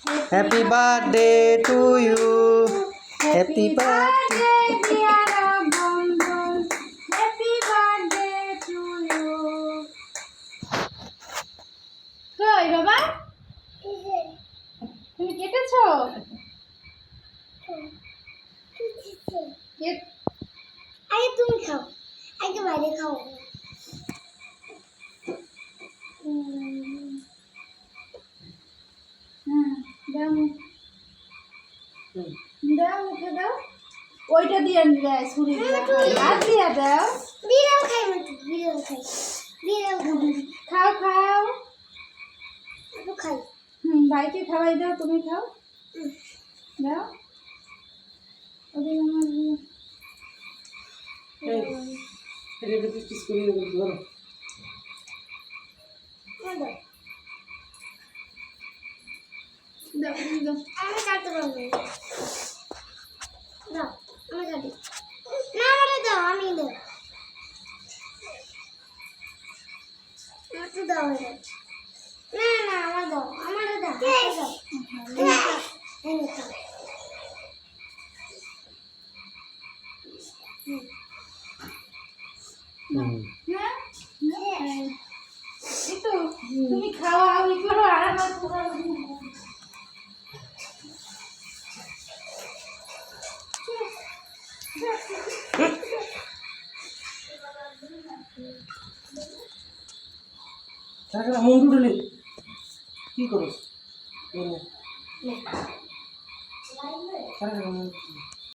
Happy birthday to you. Happy birthday. dear Bondon. Happy birthday to you. কই বাবা তুমি কেটেছো আগে তুমি খাও, আগে বাইরে খাও। দাও দাও মুখে দাও ওইটা দিয়ে দেয় ছুরি দিয়ে হাত দিয়ে দাও বিড়াল খাই মতো, বিড়াল খাই, বিড়াল খাও, খাও খাও একটু খাই। ভাইকে খাওয়াই দাও তুমি খাও দাও ওদের আমার দাও দাও আমি কাটতে পারবো না। দাও আমি কাটি, না আমারে দাও, আমি দাও, আমাকে দাও এটা। না না আমার দাও, আমারে দাও, আমাকে দাও। এই নাও। হ্যাঁ এই তো তুমি খাওয়া ই করো আর আমার পুরো মুন্ডু ডেলি কি করস?